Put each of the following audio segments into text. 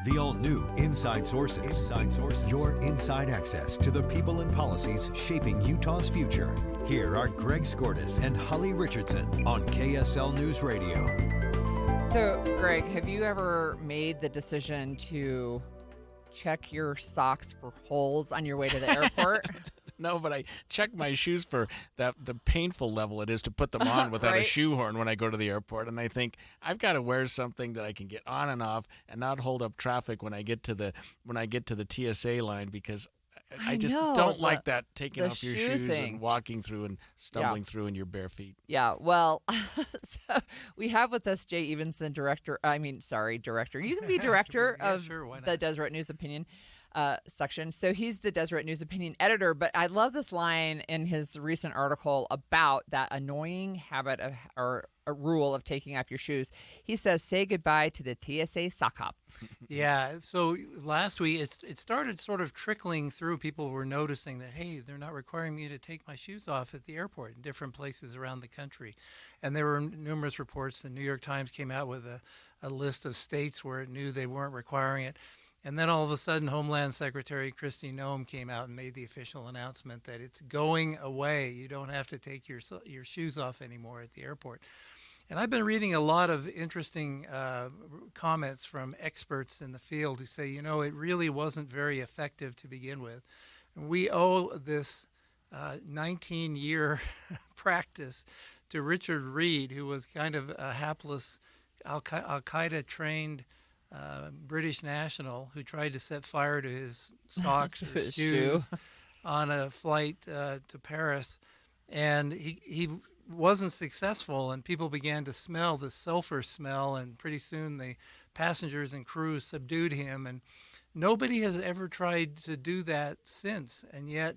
The all-new Inside Sources. Inside Sources. Your inside access to the people and policies shaping Utah's future. Here are Greg Skordas and Holly Richardson on KSL News Radio. So, Greg, have you ever made the decision to check your socks for holes on your way to the airport? No, but I check my shoes for the painful level it is to put them on without a shoehorn when I go to the airport. And I think I've got to wear something that I can get on and off and not hold up traffic when I get to the TSA line, because I just don't like that taking off your shoes and walking through and stumbling through in your bare feet. Yeah, well, so we have with us Jay Evensen, director. You can be director of the Deseret News Opinion section. So he's the Deseret News Opinion editor, but I love this line in his recent article about that annoying habit or a rule of taking off your shoes. He says, say goodbye to the TSA sock hop. Yeah, so last week it started sort of trickling through. People were noticing that, hey, they're not requiring me to take my shoes off at the airport in different places around the country. And there were numerous reports. The New York Times came out with a list of states where it knew they weren't requiring it. And then all of a sudden, Homeland Secretary Kristi Noem came out and made the official announcement that it's going away. You don't have to take your shoes off anymore at the airport. And I've been reading a lot of interesting comments from experts in the field who say, it really wasn't very effective to begin with. And we owe this 19-year practice to Richard Reed, who was kind of a hapless Al-Qaeda trained British national who tried to set fire to his socks or shoes on a flight to Paris. And he wasn't successful, and people began to smell the sulfur smell, and pretty soon the passengers and crew subdued him. And nobody has ever tried to do that since. And yet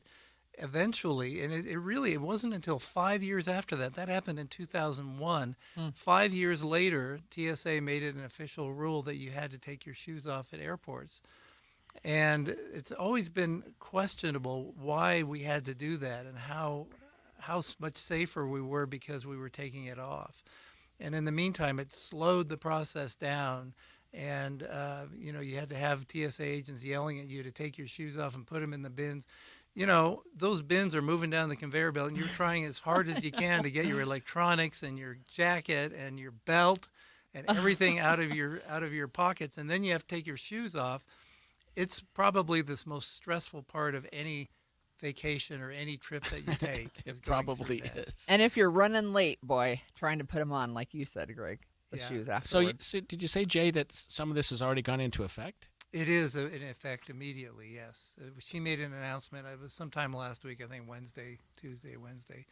eventually, and it wasn't until 5 years after that happened in 2001. 5 years later, TSA made it an official rule that you had to take your shoes off at airports. And it's always been questionable why we had to do that and how much safer we were because we were taking it off. And in the meantime, it slowed the process down. And, you had to have TSA agents yelling at you to take your shoes off and put them in the bins. Those bins are moving down the conveyor belt, and you're trying as hard as you can to get your electronics and your jacket and your belt and everything out of your pockets, and then you have to take your shoes off. It's probably the most stressful part of any vacation or any trip that you take. It probably is. And if you're running late, trying to put them on, like you said, Greg, the shoes afterwards. So did you say, Jay, that some of this has already gone into effect? It is in effect immediately, yes. She made an announcement. It was sometime last week, I think Tuesday, Wednesday,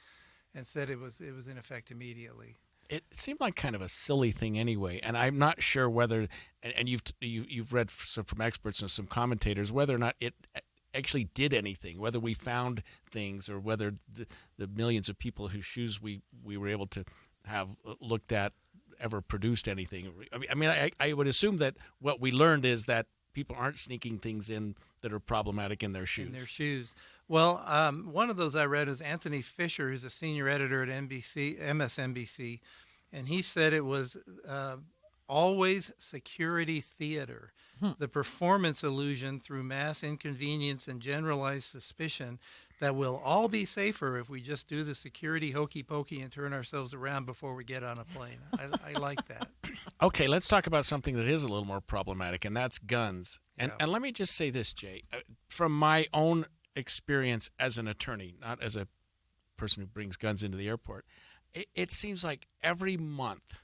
and said it was in effect immediately. It seemed like kind of a silly thing anyway, and I'm not sure whether, and you've read from experts and some commentators, whether or not it actually did anything, whether we found things or whether the millions of people whose shoes we were able to have looked at ever produced anything. I would assume that what we learned is that people aren't sneaking things in that are problematic in their shoes. Well, one of those I read is Anthony Fisher, who's a senior editor at MSNBC, and he said it was always security theater. The performance illusion through mass inconvenience and generalized suspicion that we'll all be safer if we just do the security hokey pokey and turn ourselves around before we get on a plane. I like that. Okay, let's talk about something that is a little more problematic, and that's guns. And let me just say this, Jay, from my own experience as an attorney, not as a person who brings guns into the airport, it seems like every month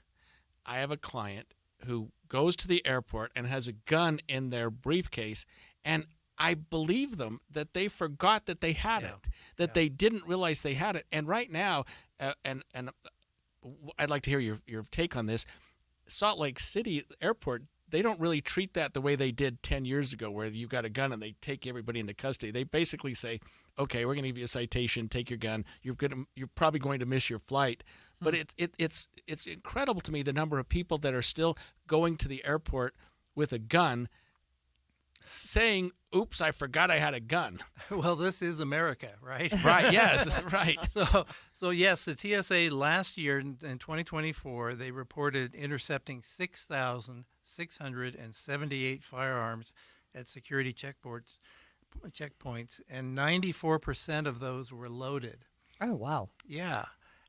I have a client who goes to the airport and has a gun in their briefcase, and I believe them that they forgot that they had it, they didn't realize they had it. And right now, and I'd like to hear your take on this, Salt Lake City Airport, they don't really treat that the way they did 10 years ago, where you've got a gun and they take everybody into custody. They basically say, okay, we're going to give you a citation, take your gun. You're probably going to miss your flight. But it's incredible to me the number of people that are still going to the airport with a gun, saying, oops, I forgot I had a gun. Well, this is America, right? Right, yes, right. So yes, the TSA last year in 2024, they reported intercepting 6,000 678 firearms at security checkpoints, and 94% of those were loaded. Oh, wow. Yeah.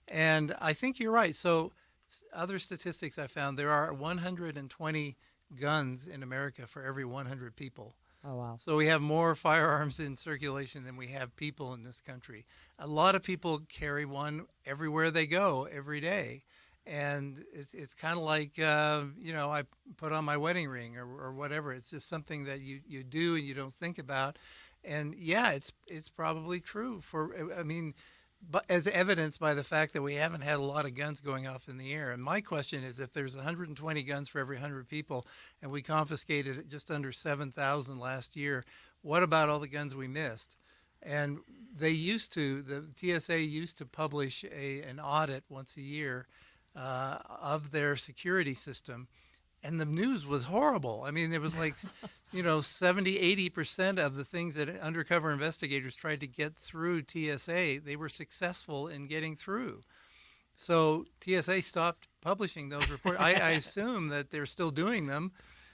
And I think you're right. So other statistics I found, there are 120 guns in America for every 100 people. Oh, wow. So we have more firearms in circulation than we have people in this country. A lot of people carry one everywhere they go every day. And it's kind of like, I put on my wedding ring or whatever. It's just something that you do and you don't think about. And yeah, it's probably true but as evidenced by the fact that we haven't had a lot of guns going off in the air. And my question is, if there's 120 guns for every 100 people and we confiscated just under 7,000 last year, what about all the guns we missed? And the TSA used to publish an audit once a year of their security system. And the news was horrible. I mean, it was like, 70-80% of the things that undercover investigators tried to get through TSA, they were successful in getting through. So TSA stopped publishing those reports. I assume that they're still doing them.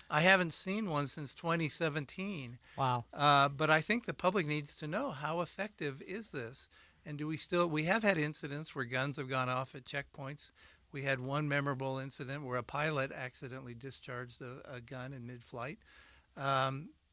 I haven't seen one since 2017. Wow. But I think the public needs to know, how effective is this? And we have had incidents where guns have gone off at checkpoints. We had one memorable incident where a pilot accidentally discharged a gun in mid-flight.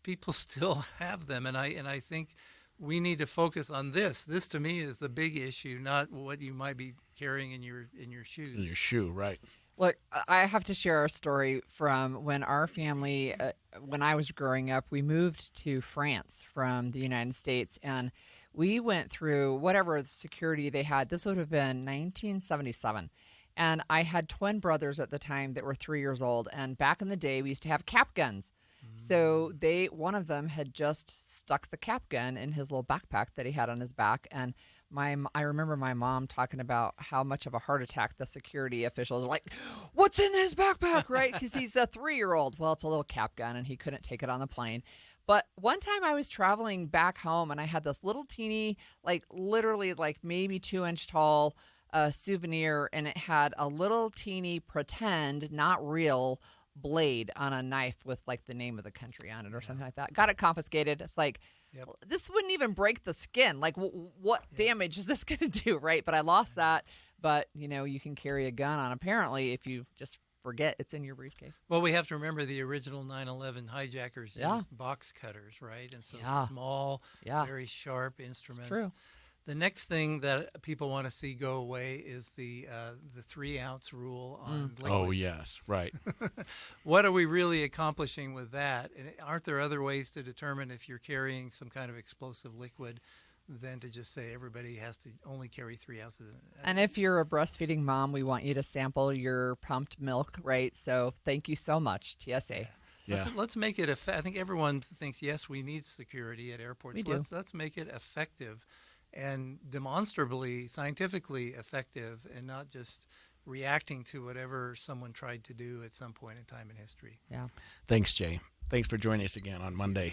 People still have them, and I think we need to focus on this. This, to me, is the big issue, not what you might be carrying in your shoes. In your shoe, right. Look, I have to share a story from when our family, when I was growing up, we moved to France from the United States, and we went through whatever security they had. This would have been 1977. And I had twin brothers at the time that were 3 years old. And back in the day, we used to have cap guns. So one of them had just stuck the cap gun in his little backpack that he had on his back. And I remember my mom talking about how much of a heart attack the security officials were like, "What's in his backpack?" Right? Because he's a 3-year-old. Well, it's a little cap gun, and he couldn't take it on the plane. But one time I was traveling back home, and I had this little teeny, literally maybe 2-inch tall souvenir, and it had a little teeny pretend, not real, blade on a knife with the name of the country on it or something like that. Got it confiscated. It's this wouldn't even break the skin. What damage is this going to do, right? But I lost that. But, you can carry a gun on, apparently, if you just forget it's in your briefcase. Well, we have to remember the original 9/11 hijackers used box cutters, right? And so small, very sharp instruments. It's true. The next thing that people want to see go away is the 3-ounce rule on liquids. Oh, yes, right. What are we really accomplishing with that? And aren't there other ways to determine if you're carrying some kind of explosive liquid than to just say everybody has to only carry 3 ounces? And if you're a breastfeeding mom, we want you to sample your pumped milk, right? So thank you so much, TSA. Yeah. Let's make it I think everyone thinks, yes, we need security at airports. We do. Let's make it effective and demonstrably, scientifically effective, and not just reacting to whatever someone tried to do at some point in time in history. Yeah. Thanks, Jay. Thanks for joining us again on Monday.